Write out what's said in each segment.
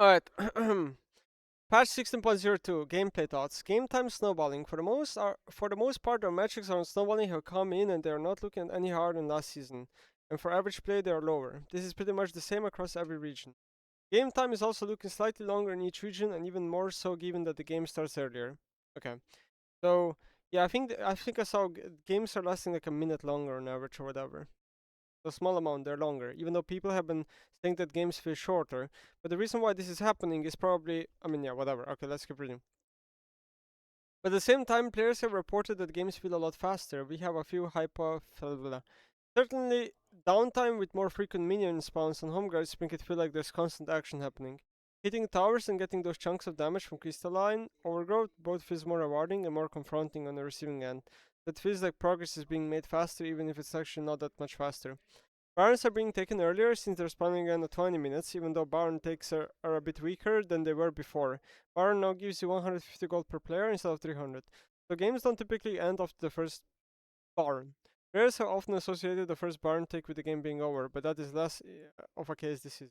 Alright. Patch 16.02 gameplay thoughts. Game time snowballing. For the most part, our metrics on snowballing have come in and they are not looking any harder than last season. And for average play, they are lower. This is pretty much the same across every region. Game time is also looking slightly longer in each region, and even more so given that the game starts earlier. Okay, so yeah, I saw games are lasting like a minute longer on average or whatever. A small amount, they're longer, even though people have been saying that games feel shorter. But the reason why this is happening is probably, I mean, yeah, whatever. Okay, let's keep reading. But at the same time, players have reported that games feel a lot faster. We have a few hypo. Certainly, downtime with more frequent minion spawns on home guards make it feel like there's constant action happening. Hitting towers and getting those chunks of damage from crystalline overgrowth both feels more rewarding and more confronting on the receiving end. It feels like progress is being made faster even if it's actually not that much faster. Barons are being taken earlier since they're spawning again at 20 minutes, even though Baron takes are a bit weaker than they were before. Baron now gives you 150 gold per player instead of 300. So games don't typically end after the first Baron. Players have often associated the first Baron take with the game being over, but that is less of a case this season.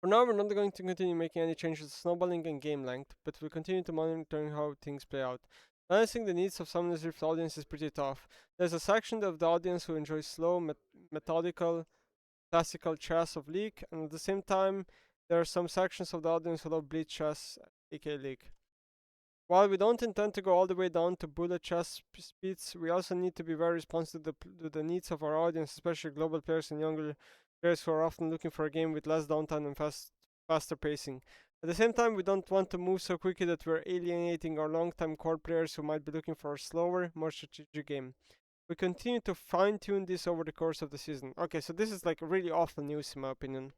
For now, we're not going to continue making any changes to snowballing and game length, but we'll continue to monitor how things play out. Balancing the needs of Summoner's Rift audience is pretty tough. There's a section of the audience who enjoys slow, methodical, classical chess of League, and at the same time, there are some sections of the audience who love Bleach chess, aka League. While we don't intend to go all the way down to bullet chess speeds, we also need to be very responsive to the needs of our audience, especially global players and younger players who are often looking for a game with less downtime and faster pacing. At the same time, we don't want to move so quickly that we're alienating our long-time core players who might be looking for a slower, more strategic game. We continue to fine-tune this over the course of the season. Okay, so this is like really awful news in my opinion.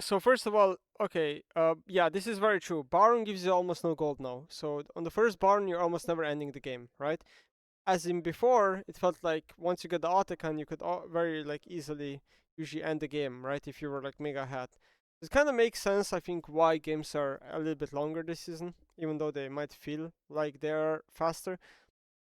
So first of all, okay, yeah, this is very true. Baron gives you almost no gold now. So on the first Baron, you're almost never ending the game, right? As in before, it felt like once you get the Autocan, you could very like easily usually end the game, right? If you were like mega hat. It kind of makes sense, I think, why games are a little bit longer this season, even though they might feel like they're faster.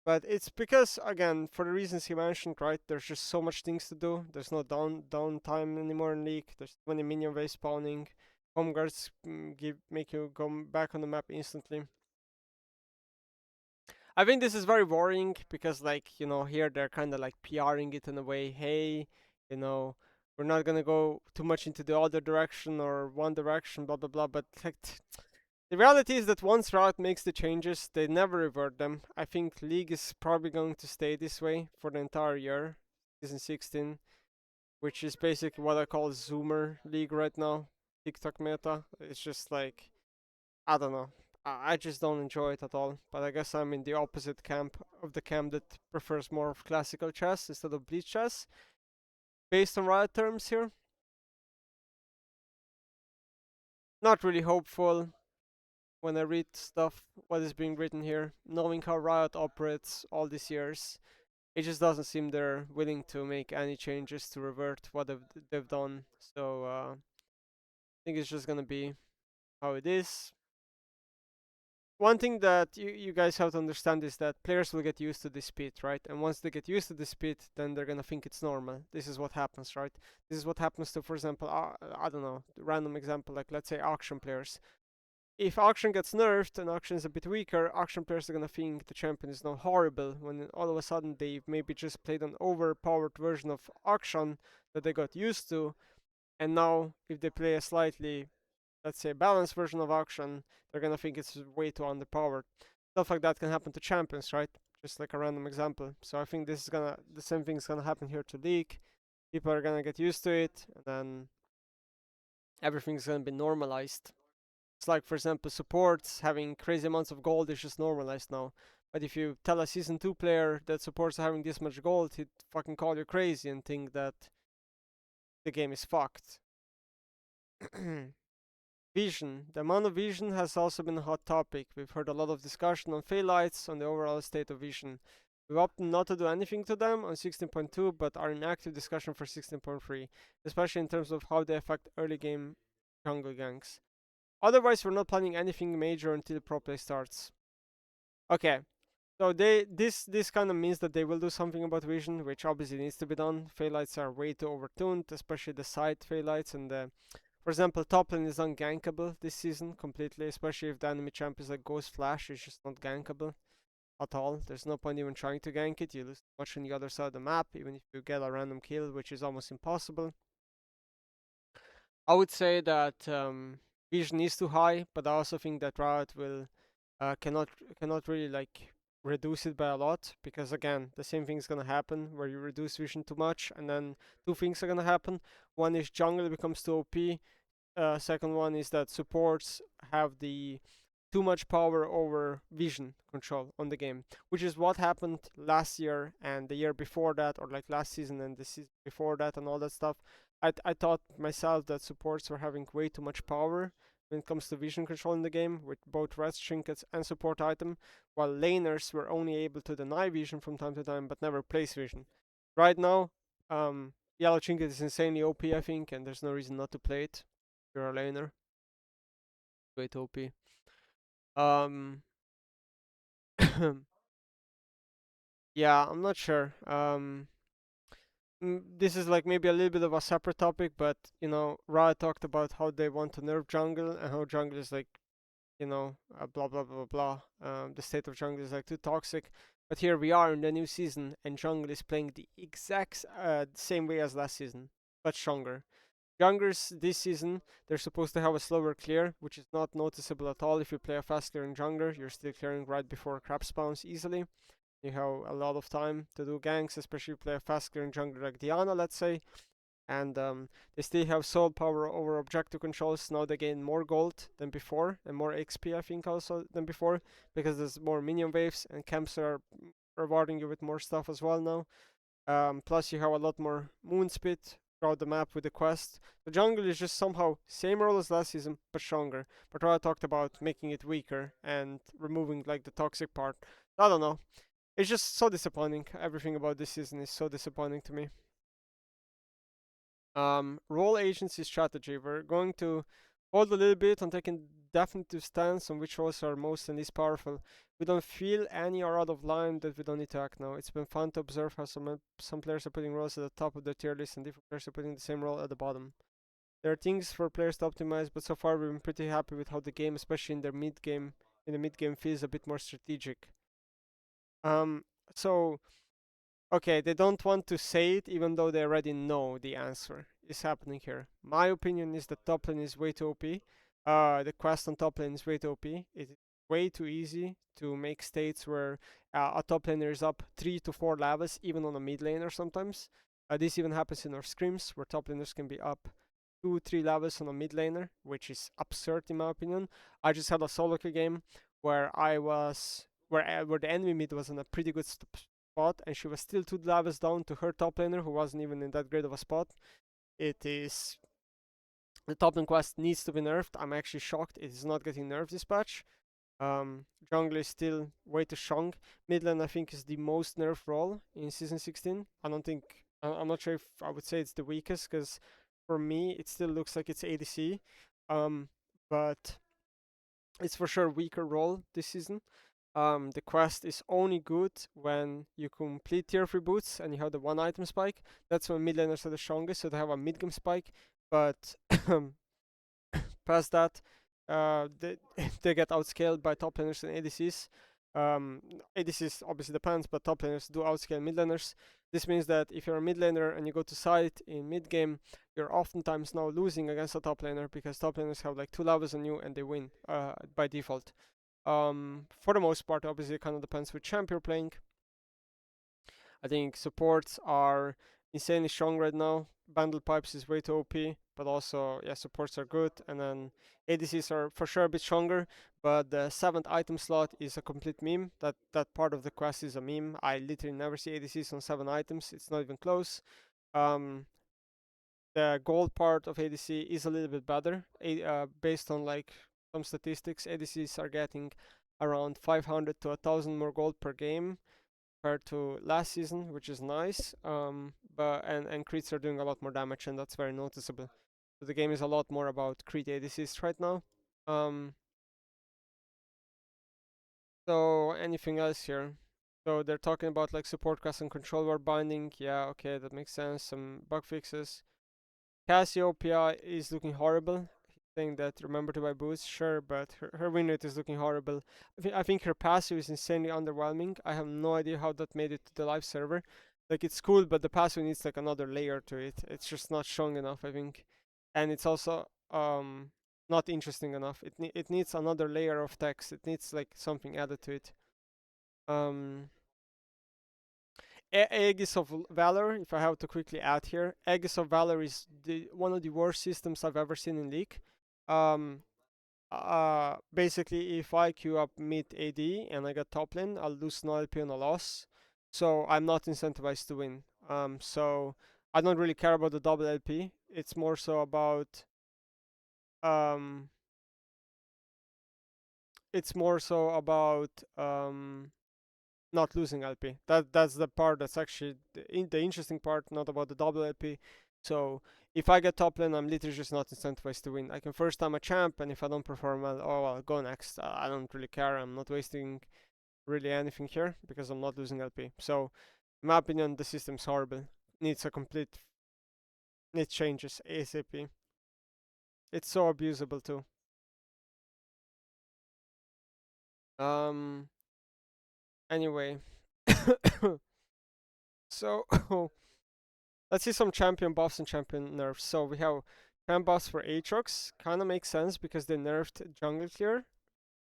But it's because again, for the reasons he mentioned, right? There's just so much things to do. There's no downtime anymore in League. There's too many minion wave spawning. Home guards make you go back on the map instantly. I think this is very worrying because, like, here they're kind of like PRing it in a way. Hey, you know, we're not gonna go too much into the other direction or one direction, blah blah blah. But like, the reality is that once Riot makes the changes, they never revert them. I think League is probably going to stay this way for the entire year, season 16, which is basically what I call Zoomer League right now. TikTok meta. It's just like, I don't know. I just don't enjoy it at all. But I guess I'm in the opposite camp of the camp that prefers more of classical chess instead of bleach chess. Based on Riot terms here, not really hopeful when I read stuff, what is being written here, knowing how Riot operates all these years. It just doesn't seem they're willing to make any changes to revert what they've done. So I think it's just gonna be how it is. One thing that you guys have to understand is that players will get used to this speed, right? And once they get used to this speed, then they're gonna think it's normal. This is what happens, right? This is what happens to, for example, I don't know, random example, like let's say auction players. If auction gets nerfed and auction is a bit weaker, auction players are gonna think the champion is now horrible when all of a sudden they maybe just played an overpowered version of auction that they got used to, and now if they play a slightly, let's say, balanced version of auction, they're gonna think it's way too underpowered. Stuff like that can happen to champions, right? Just like a random example. So I think the same thing's gonna happen here to League. People are gonna get used to it, and then everything's gonna be normalized. It's like, for example, supports having crazy amounts of gold is just normalized now. But if you tell a season 2 player that supports having this much gold, he'd fucking call you crazy and think that the game is fucked. Vision. The amount of vision has also been a hot topic. We've heard a lot of discussion on Phaelites, on the overall state of vision. We've opted not to do anything to them on 16.2, but are in active discussion for 16.3, especially in terms of how they affect early game jungle ganks. Otherwise, we're not planning anything major until pro play starts. Okay, So this kind of means that they will do something about vision, which obviously needs to be done. Phaelites are way too overtuned, especially the side Phaelites and the, for example, top lane is ungankable this season completely, especially if the enemy champ is like Ghost Flash, it's just not gankable at all. There's no point even trying to gank it. You lose much on the other side of the map, even if you get a random kill, which is almost impossible. I would say that vision is too high, but I also think that Riot will cannot really like reduce it by a lot, because again the same thing is gonna happen where you reduce vision too much, and then two things are gonna happen. One is jungle becomes too OP. Second one is that supports have the too much power over vision control on the game, which is what happened last year and the year before that, or like last season and the season before that, and all that stuff. I thought myself that supports were having way too much power when it comes to vision control in the game, with both rest trinkets and support item, while laners were only able to deny vision from time to time but never place vision. Right now, yellow trinket is insanely OP, I think, and there's no reason not to play it. If you're a laner, way too OP. Um, yeah, I'm not sure. This is like maybe a little bit of a separate topic, but Riot talked about how they want to nerf jungle and how jungle is like, blah blah blah blah. The state of jungle is like too toxic. But here we are in the new season, and jungle is playing the exact same way as last season, but stronger. Junglers this season, they're supposed to have a slower clear, which is not noticeable at all if you play a fast clearing jungler. You're still clearing right before crap spawns easily. You have a lot of time to do ganks, especially if you play a fast clearing jungler like Diana, let's say. And they still have soul power over objective controls. Now they gain more gold than before, and more XP, I think, also than before, because there's more minion waves, and camps are rewarding you with more stuff as well now. Plus, you have a lot more moon speed throughout the map with the quest. The jungle is just somehow same role as last season, but stronger. But I talked about making it weaker and removing like the toxic part. I don't know. It's just so disappointing. Everything about this season is so disappointing to me. Role agency strategy. We're going to hold a little bit on taking definitive stance on which roles are most and least powerful. We don't feel any are out of line that we don't need to act now. It's been fun to observe how some players are putting roles at the top of their tier list and different players are putting the same role at the bottom. There are things for players to optimize, but so far we've been pretty happy with how the game, especially in the mid game, feels a bit more strategic. Um, so Okay, they don't want to say it even though they already know the answer is happening here. My opinion is that top lane is way too OP. The quest on top lane is way too OP. It's way too easy to make states where a top laner is up 3 to 4 levels, even on a mid laner sometimes. This even happens in our scrims, where top laners can be up 2, 3 levels on a mid laner, which is absurd in my opinion. I just had a solo queue game where I was where the enemy mid was in a pretty good spot, and she was still 2 levels down to her top laner, who wasn't even in that great of a spot. It is The top lane quest needs to be nerfed. I'm actually shocked it is not getting nerfed this patch. Jungle is still way too strong. Mid lane, I think, is the most nerfed role in season 16. I'm not sure if I would say it's the weakest, because for me it still looks like it's ADC. But it's for sure weaker role this season. The quest is only good when you complete tier 3 boots and you have the one item spike. That's when mid laners are the strongest, so they have a mid game spike. But past that, they, they get outscaled by top laners and ADCs. ADCs obviously depends, but top laners do outscale mid laners. This means that if you're a mid laner and you go to side in mid game, you're oftentimes now losing against a top laner, because top laners have like 2 levels on you and they win by default. For the most part, obviously, it kind of depends which champ you're playing. I think supports are insanely strong right now. Bundle pipes is way too OP, but also, yeah, supports are good. And then ADCs are for sure a bit stronger, but the 7th item slot is a complete meme. That part of the quest is a meme. I literally never see ADCs on 7 items. It's not even close. Um, the gold part of ADC is a little bit better, based on like some statistics. ADCs are getting around 500 to 1,000 more gold per game compared to last season, which is nice. But and crits are doing a lot more damage, and that's very noticeable. So the game is a lot more about crit ADCs right now. Um, so anything else here? So they're talking about like support class and control word binding. Yeah, okay, that makes sense. Some bug fixes. Cassio PI is looking horrible. Saying that remember to buy boost, sure, but her win rate is looking horrible. I think her passive is insanely underwhelming. I have no idea how that made it to the live server. Like it's cool, but the passive needs like another layer to it. It's just not strong enough, I think, and it's also not interesting enough. It needs another layer of text. It needs like something added to it. Um, Aegis of Valor, if I have to quickly add here, Aegis of Valor is one of the worst systems I've ever seen in League. Um, Basically, if I queue up mid AD and I get top lane, I'll lose no LP on a loss. So I'm not incentivized to win. So I don't really care about the double LP. It's more so about um, it's more so about not losing LP. That's the part that's actually the interesting part, not about the double LP. So if I get top lane, I'm literally just not incentivized to win. I can first time a champ, and if I don't perform well, oh well, go next. I don't really care. I'm not wasting really anything here because I'm not losing LP. So in my opinion, the system's horrible. Needs a complete Needs changes ASAP. It's so abusable too. Um. Anyway, so let's see some champion buffs and champion nerfs. So we have champ buffs for Aatrox. Kind of makes sense because they nerfed jungle clear,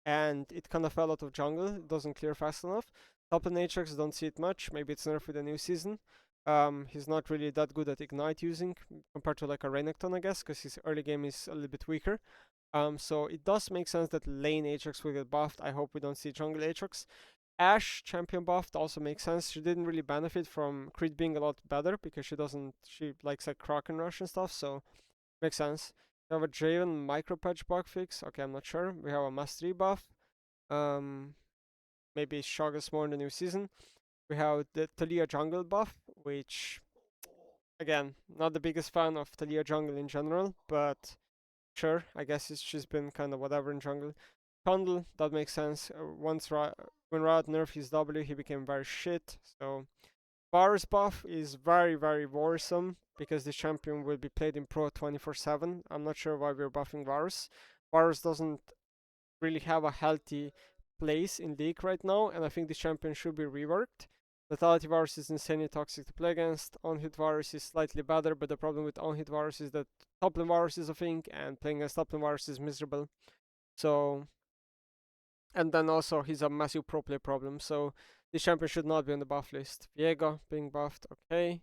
and it kind of fell out of jungle. It doesn't clear fast enough. Top lane Aatrox, don't see it much. Maybe it's nerfed with the new season. He's not really that good at ignite using compared to like a Renekton, I guess, because his early game is a little bit weaker. So it does make sense that lane Aatrox will get buffed. I hope we don't see jungle Aatrox. Ashe champion buffed also makes sense. She didn't really benefit from crit being a lot better because she likes like Kraken Rush and stuff, so makes sense. We have a Draven micro patch bug fix. Okay, I'm not sure. We have a Mastery buff. Um, Maybe shock us more in the new season. We have the Talia jungle buff, which again, not the biggest fan of Talia jungle in general, but sure, I guess she's been kind of whatever in jungle. Trundle, that makes sense. When Riot nerfed his W, he became very shit. So Varus buff is very, very worrisome because this champion will be played in Pro 24/7. I'm not sure why we're buffing Varus. Varus doesn't really have a healthy place in League right now, and I think this champion should be reworked. Lethality Varus is insanely toxic to play against. On-hit Varus is slightly better, but the problem with on-hit Varus is that top lane Varus is a thing, and playing against top lane Varus is miserable. So, and then also he's a massive pro play problem. So this champion should not be on the buff list. Viego being buffed, okay,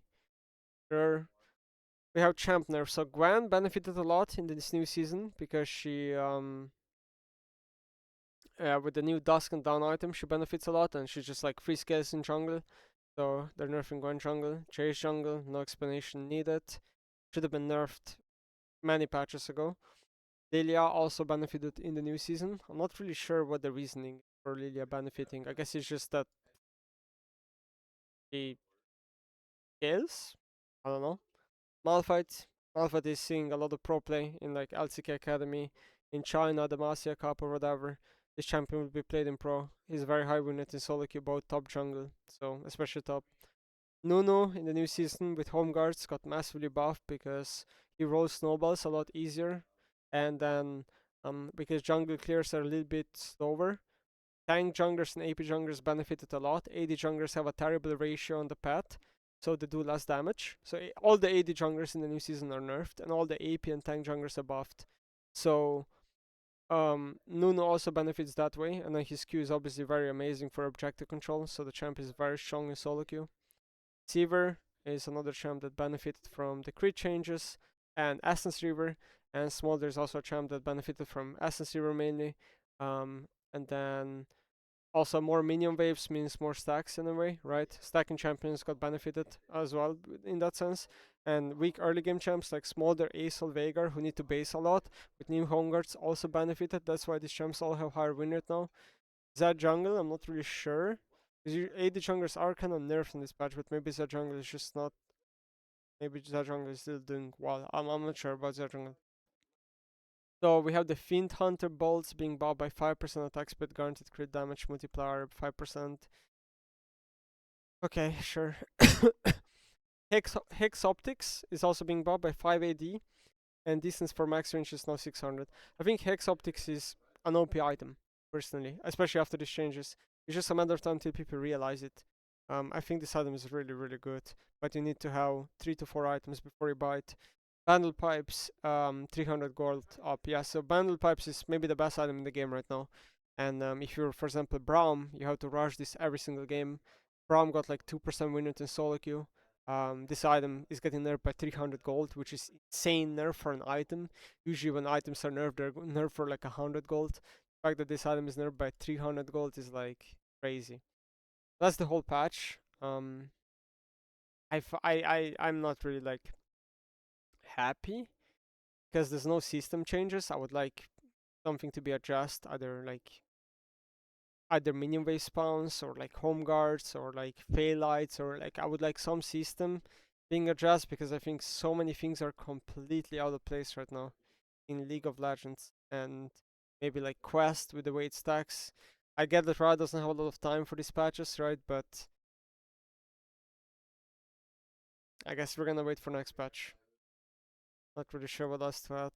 sure. We have champ nerfs. So Gwen benefited a lot in this new season because she with the new Dusk and Dawn item, she benefits a lot, and she's just like free scales in jungle. So they're nerfing Gwen jungle. Chase jungle, no explanation needed. Should have been nerfed many patches ago. Lilia also benefited in the new season. I'm not really sure what the reasoning for Lilia benefiting. I guess it's just that she scales. I don't know. Malphite. Malphite is seeing a lot of pro play in like LCK Academy, in China, the Masia Cup or whatever. This champion will be played in pro. He's very high win rate in solo queue, both top jungle, so especially top. Nuno in the new season with home guards got massively buffed because he rolls snowballs a lot easier, and then because jungle clears are a little bit slower. Tank junglers and AP junglers benefited a lot. AD junglers have a terrible ratio on the path, so they do less damage. So all the AD junglers in the new season are nerfed, and all the AP and tank junglers are buffed. So Nuno also benefits that way, and then his Q is obviously very amazing for objective control, so the champ is very strong in solo queue. Siever is another champ that benefited from the crit changes, and Essence Reaver, and Smolder is also a champ that benefited from Essence Reaver mainly. And then also, more minion waves means more stacks in a way, right? Stacking champions got benefited as well in that sense. And weak early game champs like Smolder, Aesol, Veigar, who need to base a lot, with new home guards also benefited. That's why these champs all have higher win rate now. Zed jungle, I'm not really sure. Because AD junglers are kind of nerfed in this patch, but maybe Zed jungle is just not. Maybe Zed jungle is still doing well. I'm not sure about Zed jungle. So we have the Fiend Hunter bolts being bought by 5% attack speed, guaranteed crit damage multiplier 5%. Okay, sure. Hex Optics is also being bought by 5 AD, and distance for max range is now 600. I think Hex Optics is an OP item, personally, especially after these changes. It's just a matter of time till people realize it. I think this item is really, really good, but you need to have 3 to 4 items before you buy it. Bundle Pipes, 300 gold up. Yeah, so Bundle Pipes is maybe the best item in the game right now. And if you're, for example, Braum, you have to rush this every single game. Braum got like 2% win rate in solo queue. This item is getting nerfed by 300 gold, which is insane nerf for an item. Usually when items are nerfed, they're nerfed for like 100 gold. The fact that this item is nerfed by 300 gold is like crazy. That's the whole patch. I'm not really like happy because there's no system changes. I would like something to be adjusted, either minion wave spawns or like home guards or like lights, or like I would like some system being adjusted because I think so many things are completely out of place right now in League of Legends, and maybe like quest with the way it stacks. I get that Riot doesn't have a lot of time for these patches, right? But I guess we're gonna wait for next patch. Not really sure what else to add.